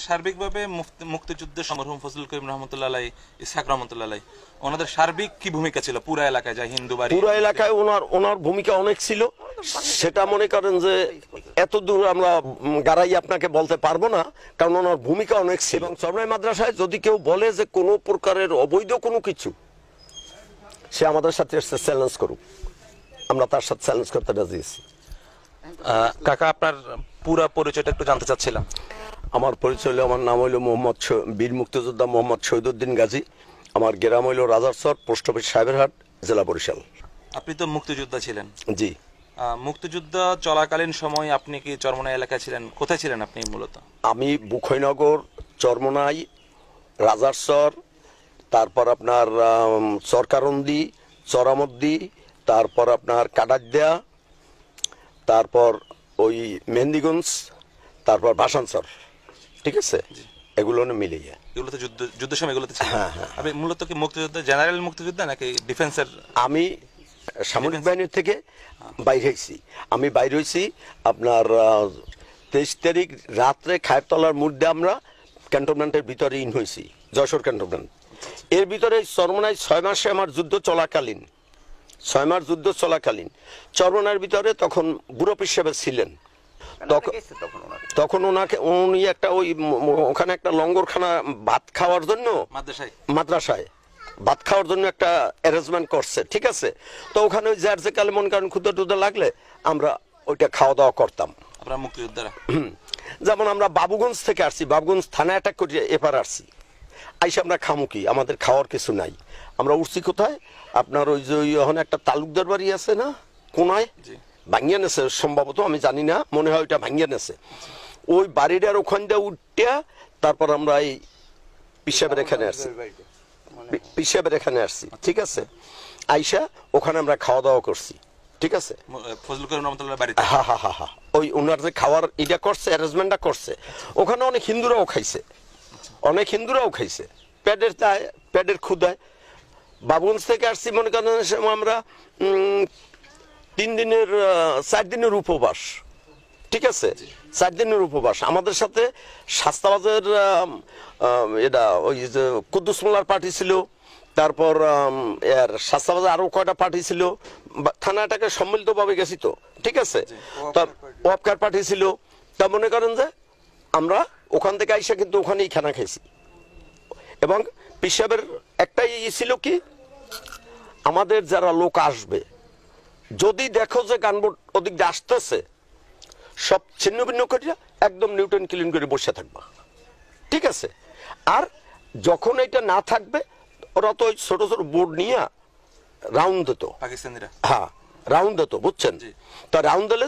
সার্বিকভাবে মুক্তিযুদ্ধের মরহুম ফজলুল করিম রহমতুল্লাহ আলাই, ইসহাক রহমতুল্লাহ আলাই, ওনাদের সার্বিক কি ভূমিকা ছিল পুরো এলাকায়, যা হিন্দু বাড়ি পুরো এলাকায় ওনার ভূমিকা অনেক ছিল। সেটা মনে করেন যে এত দূর আমরা গাড়াই আপনাকে বলতে পারবো না, কারণ ওনার ভূমিকা অনেক ছিল। এবং চরমনাই মাদ্রাসায় যদি কেউ বলে যে কোনো প্রকারের অবৈধ কোনো কিছু, সে আমাদের সাথে চ্যালেঞ্জ করুক, আমরা তার সাথে চ্যালেঞ্জ করতে রাজি আছি। কাকা, আপনার পুরো পরিচয়টা একটু জানতে চাচ্ছিলাম। আমার পরিচয় হলো, আমার নাম হইল বীর মুক্তিযোদ্ধা মোহাম্মদ শহীদুদ্দিন গাজী। আমার গ্রাম হইল রাজারচর, পোস্ট অফিস সাহেবেরহাট, জেলা বরিশাল। আপনি তো মুক্তিযোদ্ধা ছিলেন। জি। মুক্তিযুদ্ধ চলাকালীন সময় আপনি কি চরমনাই এলাকায় ছিলেন? কোথায় ছিলেন আপনি মূলত? আমি বুখৈনগর, চরমনাই, রাজারচর, তারপর আপনার চরকারন্দি, চরামদ্দি, তারপর আপনার কাডারদিয়া, তারপর ওই মেহেন্দিগঞ্জ, তারপর ভাসানচর, ঠিক আছে, এগুলো মিলিয়ে। এগুলোতে যুদ্ধের সময় এগুলোতে ছিলেন? আপনি মূলত কি মুক্তিযুদ্ধ, জেনারেল মুক্তিযুদ্ধ নাকি ডিফেন্সের? আমি সামরিক বাহিনীর থেকে বাইরে হয়েছি। আমি বাইরে হয়েছি আপনার 23 তারিখ রাত্রে খায়েরতলার মধ্যে আমরা ক্যান্টনমেন্টের ভিতরে ইন হয়েছি, যশোর ক্যান্টনমেন্ট। এর ভিতরে চরমনাই 6 মাসে আমার যুদ্ধ চলাকালীন, 6 মাস যুদ্ধ চলাকালীন চরমনাইয়ের ভিতরে তখন বুড়ো হিসেবে ছিলেন। তখন উনি একটা ওখানে একটা লঙ্গরখানা ভাত খাওয়ার জন্য, মাদ্রাসায় ভাত খাওয়ার জন্য একটা অ্যারেঞ্জমেন্ট করছে, ঠিক আছে। তো ওখানে ওই যার যে কালে মন কারণ ক্ষুদা টুদা লাগলে আমরা ওইটা খাওয়া দাওয়া করতাম। মুক্তিযোদ্ধারা যেমন আমরা বাবুগঞ্জ থেকে আসছি, বাবুগঞ্জ থানা অ্যাটাক করে এপার আসছি, আইসা আমরা খামুকি, আমাদের খাওয়ার কিছু নাই। আমরা উঠছি কোথায়, আপনার ওই যে ওখানে একটা তালুকদার বাড়ি আছে না কোনায়, ভাঙ্গিয়া নেছে সম্ভবত, আমি জানি না, মনে হয় ওইটা ভাঙ্গিয়া নেছে। ওই বাড়িটার ওখান দিয়ে উঠিয়া তারপর আমরা এই পিসাবের এখানে আসছি, ঠিক আছে। আইসা ওখানে আমরা খাওয়া দাওয়া করছি, ঠিক আছে। ওই ওনার যে খাওয়ার এটা করছে, অ্যারেঞ্জমেন্টটা করছে, ওখানে অনেক হিন্দুরাও খাইছে, পেটের ক্ষুদায়। বাবুগঞ্জ থেকে আসছি, মনে করেন আমরা 4 দিনের উপবাস, ঠিক আছে, 4 দিনের উপবাস। আমাদের সাথে শাস্তাবাজের এটা ওই যে কুদ্দুস মোল্লার পার্টি ছিল, তারপর এর শাস্তাবাজে আরো কয়টা পার্টি ছিল, থানাটাকে সম্মিলিতভাবে গেছি তো, ঠিক আছে। ওয়াপকার পার্টি ছিল। তা মনে করেন যে আমরা ওখান থেকে আইসা কিন্তু ওখানেই খানা খাইছি। এবং পিসাবের একটাই ছিল কি, আমাদের যারা লোক আসবে, যদি দেখো যে গানবোট ওদিক দিয়ে আসতেছে, সব ছিন্ন ভিন্ন করিয়া একদম নিউটন ক্লিন করে বসে থাকবা, ঠিক আছে। আর যখন এটা না থাকবে, ওরা তো ওই ছোট ছোট বোর্ড নিয়ে রাউন্ড দিত, পাকিস্তানিরা, হ্যাঁ রাউন্ড দিত, বুঝছেন। তা রাউন্ড দিলে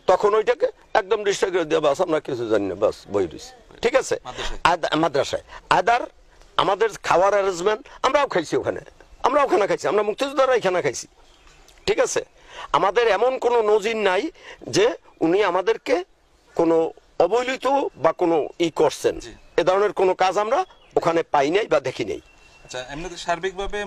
তখন ওইটাকে একদম ডিস্ট্রাক্ট করে দিয়ে, বাস আমরা কিছু জানি না, বাস বই দিছি, ঠিক আছে। মাদ্রাসায় আদার আমাদের খাওয়ার অ্যারেঞ্জমেন্ট আমরাও খাইছি, আমরা খাইছি, আমরা মুক্তিযোদ্ধারা এখানে খাইছি, ঠিক আছে। আমাদের এমন কোনো নজির নাই যে উনি আমাদেরকে কোনো অবহেলিত বা কোনো করছেন, এ ধরনের কোনো কাজ আমরা ওখানে পাই নাই বা দেখি নাই। আচ্ছা, এমনিতে সার্বিকভাবে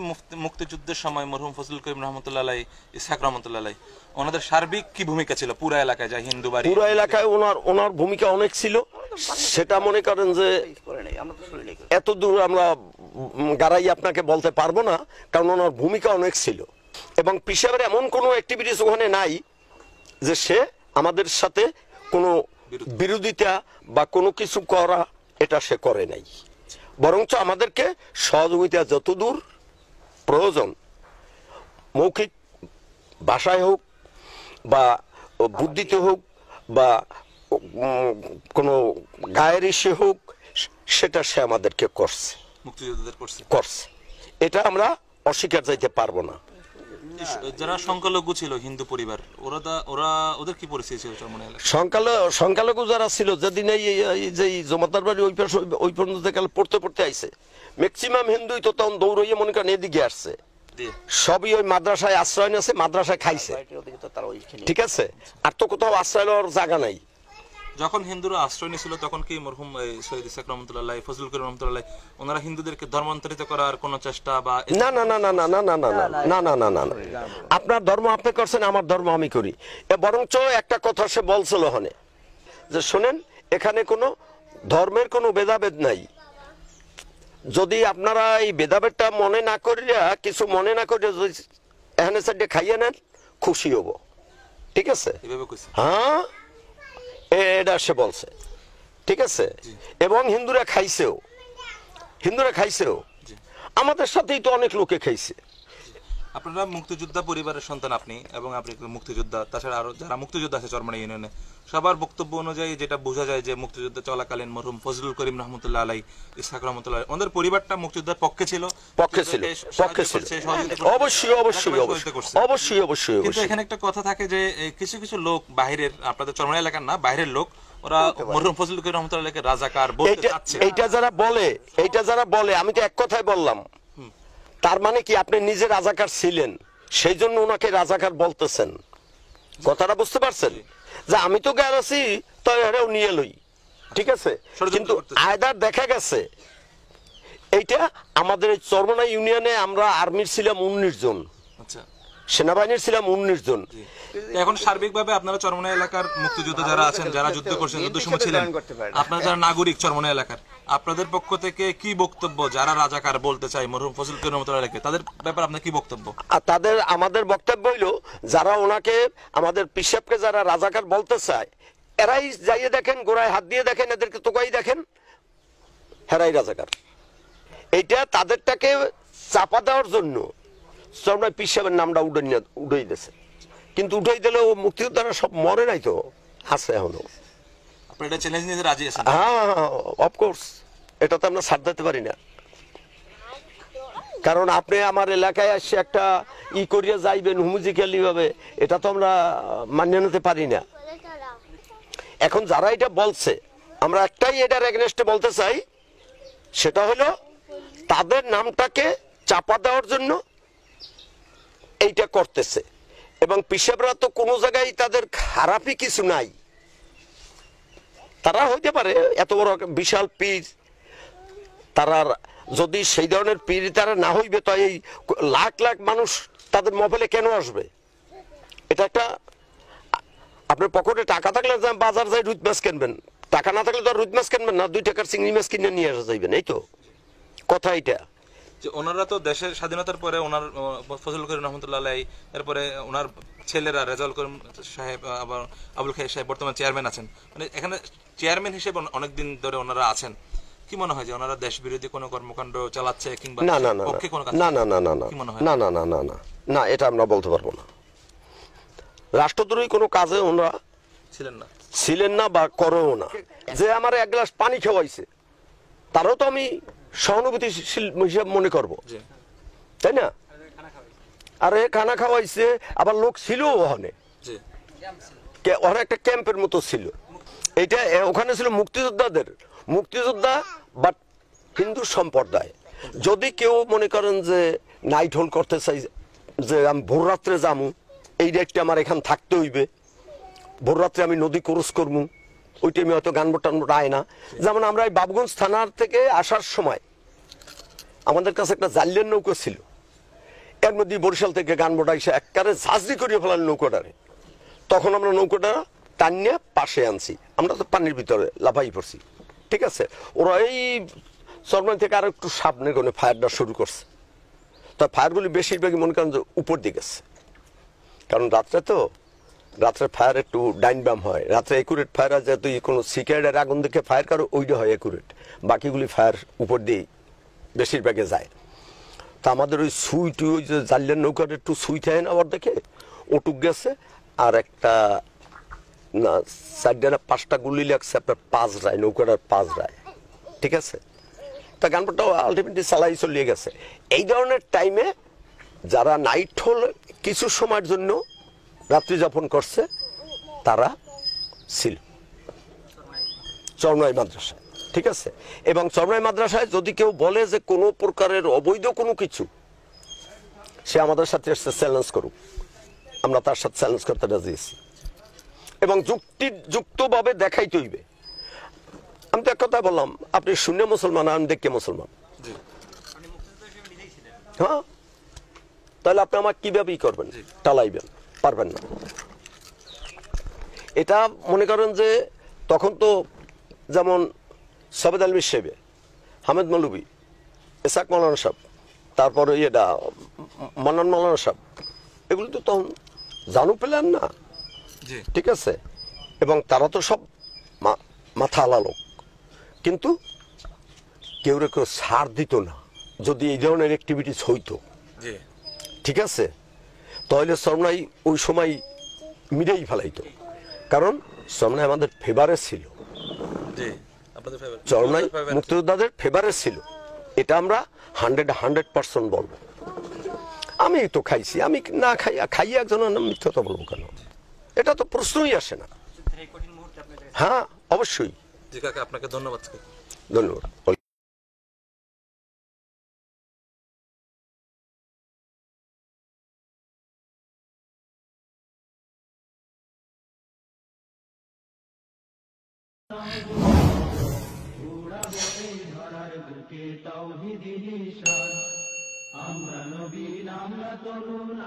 মুক্তিযুদ্ধের সময় মরহুম ফজলুল করিম রহমতুল্লাহ আলাই, ইসহাক রহমতুল্লাহ আলাই, ওনাদের সার্বিক কি ভূমিকা ছিল পুরো এলাকায়, যা হিন্দু বাড়ি পুরো এলাকায় ওনার ভূমিকা অনেক ছিল। সেটা মনে করেন যে এত দূর আমরা গাড়াই আপনাকে বলতে পারবো না, কারণ ওনার ভূমিকা অনেক ছিল। এবং পিসাবের এমন কোনো অ্যাক্টিভিটিস ওখানে নাই যে সে আমাদের সাথে কোনো বিরোধিতা বা কোনো কিছু করা, এটা সে করে নাই। বরঞ্চ আমাদেরকে সহযোগিতা যতদূর প্রয়োজন, মৌখিক ভাষায় হোক বা বুদ্ধিতে হোক বা কোনো গায়ের ইসে হোক, সেটা সে আমাদেরকে করছে, মুক্তিযোদ্ধাদের করছে। এটা আমরা অস্বীকার যাইতে পারবো না। যারা সংখ্যালঘু ছিল হিন্দু পরিবার, ওদের কি পরিস্থিতি ছিল? সংখ্যালঘু যারা ছিল, যেদিন যে জমাদার বাড়ি ওই পর্যন্ত পড়তে আইছে, ম্যাক্সিমাম হিন্দুই তো তখন দৌড়িয়ে মনে করেন এদিকে আসছে, সবই ওই মাদ্রাসায় আশ্রয় নিয়েছে, মাদ্রাসায় খাইছে, ঠিক আছে। আর তো কোথাও আশ্রয় নেওয়ার জায়গা নাই। যখন হিন্দুরা আশ্রয় নিয়েছিল, তখন কি মরহুম শহীদ ইসহাক রহমতুল্লাহ, ফজলুল করিম রহমতুল্লাহ, ওনারা হিন্দুদেরকে ধর্মান্তরিত করার কোন চেষ্টা বা না না না না না না না না না না না, আপনার ধর্ম আপনি করছেন, আমার ধর্ম আমি করি। বরঞ্চ একটা কথা সে বলছিল ওখানে যে শোনেন, এখানে কোনো ধর্মের কোনো ভেদাভেদ নাই। যদি আপনারা এই ভেদাভেদটা মনে না করিয়া কিছু মনে না করিয়া যদি এখানে সাইডে খাইয়ে নেন খুশি হব, ঠিক আছে? এভাবে কইছে। হ্যাঁ, এটা সে বলছে, ঠিক আছে? এবং হিন্দুরা খাইছেও, জি। আমাদের সাথেই তো অনেক লোকে খাইছে। আপনারা মুক্তিযোদ্ধা পরিবারের সন্তান আপনি, এবং আপনি একজন মুক্তিযোদ্ধা, তাছাড়া আরো যারা মুক্তিযোদ্ধা আছে চরমানি ইউনিয়নে, সবার বক্তব্য অনুযায়ী যেটা বোঝা যায় যে মুক্তিযুদ্ধ চলাকালীন মরহুম ফজলুল করিম রহমতুল্লাহ আলাই, ইসহাক রহমতুল্লাহ আলাই, ওদের পরিবারটা মুক্তিযোদ্ধার পক্ষে ছিল। কিন্তু এখানে একটা কথা থাকে যে কিছু কিছু লোক বাহিরের, আপনাদের চরমানি এলাকার না, বাইরের লোক, ওরা মরহুম ফজলুল করিম রহমতুল্লাহ আলাইকে রাজাকার বলতে চাচ্ছে। এইটা যারা বলে, আমি তো এক কথাই বললাম, তার মানে কি আপনি নিজে রাজাকার ছিলেন, সেই জন্য ওনাকে রাজাকার বলতেছেন। কথাটা বুঝতে পারছেন? যে আমি তো গেল আছি তো এরাও নিয়ে লই, ঠিক আছে? কিন্তু আয়দার দেখা গেছে এইটা আমাদের চরমনাই ইউনিয়নে আমরা আর্মির ছিলাম 19 জন, আচ্ছা, সেনাবাহিনীর ছিলাম 19 জন। এখন সার্বিকভাবে আপনারা চরমনাই এলাকার মুক্তিযোদ্ধা যারা আছেন, যারা যুদ্ধ করছেন, যুদ্ধ সময় ছিলেন, আপনারা যারা নাগরিক চরমনাই এলাকার, আপনাদের পক্ষ থেকে কি বক্তব্য? যারা রাজাকার বলতে চায় মরহুম ফজলুল করিম রহমতুল্লাহ আলাইকে, তাদের ব্যাপারে আপনার কি বক্তব্য? আর আমাদের বক্তব্য হইল, যারা ওনাকে, আমাদের পিসাবকে যারা রাজাকার বলতে চায়, এরাই যাইয়ে দেখেন, গোড়ায় হাত দিয়ে দেখেন, এদেরকে তোকাই দেখেন, হেরাই রাজাকার। এইটা তাদেরটাকে চাপা দেওয়ার জন্য চরমনাই পিসাবের নামটা উঠাই দিয়েছে। কিন্তু উঠাই দিলেও মুক্তিযোদ্ধারা সব মরে নাই তো, আছে এখনো। আপনি এটা চ্যালেঞ্জ নিতে রাজি আছেন? হ্যাঁ, অফকোর্স, এটা তো আমরা ছাড় দিতে পারি না। কারণ আপনি আমার এলাকায় আসছে একটা করিয়া যাইবেন হুমুজিক্যালি ভাবে, এটা তো আমরা মান্য নিতে পারি না। এখন যারা এটা বলছে, আমরা একটাই এটার এগেনস্টে বলতে চাই, সেটা হলো তাদের নামটাকে চাপা দেওয়ার জন্য এইটা করতেছে। এবং পিসাবরা তো কোনো জায়গায় তাদের খারাপই কিছু নাই। তারা হইতে পারে এত বড় বিশাল পীর, তারা যদি সেই ধরনের পীর তারা না হইবে, তো এই লাখ লাখ মানুষ তাদের মহফিলে কেন আসবে? এটা একটা, আপনার পকেটে টাকা থাকলে বাজার যাই রুই মাছ কিনবেন, টাকা না থাকলে তো আর রুই মাছ কিনবেন না, 2 টাকার চিংড়ি মাছ কিনে নিয়ে আসা যাইবেন। এই তো কথা। এইটা যে ওনারা তো দেশের স্বাধীনতার পরে ওনার ফজলুল করিম রহমতুল্লাহ আলাই, এরপরে ওনার ছেলেরা রেজাউল করিম সাহেব, আবার আবুল খায়ের সাহেব বর্তমান চেয়ারম্যান আছেন, মানে এখানে চেয়ারম্যান হিসেবে অনেকদিন ধরে ওনারা আছেন। কি মনে হয় যে ওনারা দেশ বিরোধী কোনো কর্মকাণ্ড চালাচ্ছে কিংবা পক্ষে কোনো কাজ? না, এটা আমরা বলতে পারবো না। রাষ্ট্রদ্রোহী কোনো কাজে ওনারা ছিলেন না বা করেও না। যে আমার 1 গ্লাস পানি খাওয়াইছে, তারও তো আমি সহানুভূতিশীল হিসাব মনে করবো, তাই না? আরে খানা খাওয়াইছে, আবার লোক ছিল ওখানে, ওখানে একটা ক্যাম্পের মতো ছিল। এইটা ওখানে ছিল মুক্তিযোদ্ধা বাট হিন্দু সম্প্রদায়। যদি কেউ মনে করেন যে নাইট হোল্ড করতে চাই, যে আমি ভোর রাত্রে যামু, এই রাতটা আমার এখান থাকতে হইবে, ভোর রাত্রে আমি নদী ক্রস করবো, ওই টাইমে হয়তো গানবোট টানবোট আয় না। যেমন আমরা এই বাবগঞ্জ থানার থেকে আসার সময় আমাদের কাছে একটা জালিয়ান নৌকা ছিল, এর মধ্যে বরিশাল থেকে গানবোট এসে একবারে ঝাঁঝরি করিয়ে ফেলার নৌকাটারে। তখন আমরা নৌকাটা টানিয়ে পাশে আনছি, আমরা তো পানির ভিতরে লাফাই পড়ছি, ঠিক আছে? ওরা এই চরমাই থেকে আর একটু সামনে কোনে ফায়ারটা শুরু করছে। তো ফায়ারগুলি বেশিরভাগই মনে করেন যে উপর দিকে গেছে, কারণ রাত্রে ফায়ার একটু ডাইন বাম হয়। রাত্রে একুরেট ফায়ার আছে, তুই কোনো সিগারেটের আগুন দেখে ফায়ার করো, ওইটা হয় একুরেট, বাকিগুলি ফায়ার উপর দিয়েই বেশিরভাগে যায়। তা আমাদের ওই সুইটি, ওই যে জালিয়ার নৌকার একটু সুই থাকে না, আবার দেখে ওটুক গেছে, আর একটা না 4-5টা গুলি লাগছে আপনার 5 রায়, নৌকাটার 5 রায়, ঠিক আছে? তা গানটাও আলটিমেটলি চালাই চলিয়ে গেছে। এই ধরনের টাইমে যারা নাইট হোল কিছু সময়ের জন্য রাত্রি যাপন করছে, তারা ছিল চরমনাই মাদ্রাসায়, ঠিক আছে? এবং চরমনাই মাদ্রাসায় যদি কেউ বলে যে কোনো প্রকারের অবৈধ কোনো কিছু, সে আমাদের সাথে চ্যালেঞ্জ করুক, আমরা তার সাথে চ্যালেঞ্জ করতে রাজি আছি। এবং যুক্তিযুক্তভাবে দেখাইতে হইবে। আমি তো এক কথা বললাম, আপনি শূন্য মুসলমান, আমি দেখে মুসলমান, হ্যাঁ, তাহলে আপনি আমার কিভাবেই করবেন, টালাইবেন, পারবেন না। এটা মনে করেন যে তখন তো যেমন সবেদ আলমী সাহেবে, হামেদ মৌলভী, এসাক মৌলানা সাহেব, তারপরে মান্নান মৌলানা সাহেব, এগুলো তো তখন জানু পেলেন না, জি ঠিক আছে। এবং তারা তো সব মাথা আলা লোক, কিন্তু কেউ কেউ ছাড় দিত না যদি এই ধরনের অ্যাক্টিভিটিস হইতো, জি ঠিক আছে। তাহলে সরমনাই ওই সময় মিরেই ফেলাইতো, কারণ সরমনাই আমাদের ফেভারে ছিল, জি আপনাদের ফেভারিট চরমনাই মুক্তিযোদ্ধাদের ফেভারে ছিল, এটা আমরা 100% বলবো। আমি তো খাইছি, আমি না খাইয়ে একজনের নাম মিথ্যা তো বলবো কেন, এটা তো প্রশ্নই আসে না। হ্যাঁ অবশ্যই, জি কাকা আপনাকে ধন্যবাদ। ধন্যবাদ। আমরা নবীন আমরা তরুণ